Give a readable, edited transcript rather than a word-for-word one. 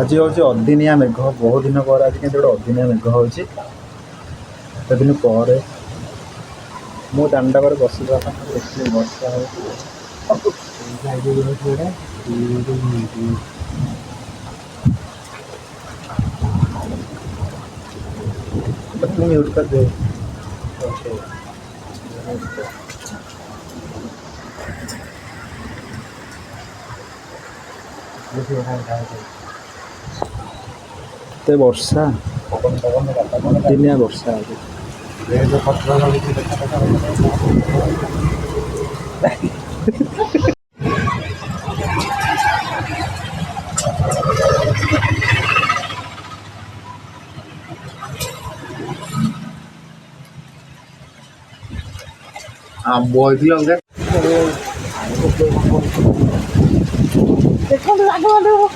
आज हूँ अदिनिया मेघ बहुत दिन पर आज के अदिनिया मेघ हो दिन पर मु दांडा पर बस देखिए वर्षा हो म्यूट कर दे ते वर्षा दिनिया वर्षा आंबो देखो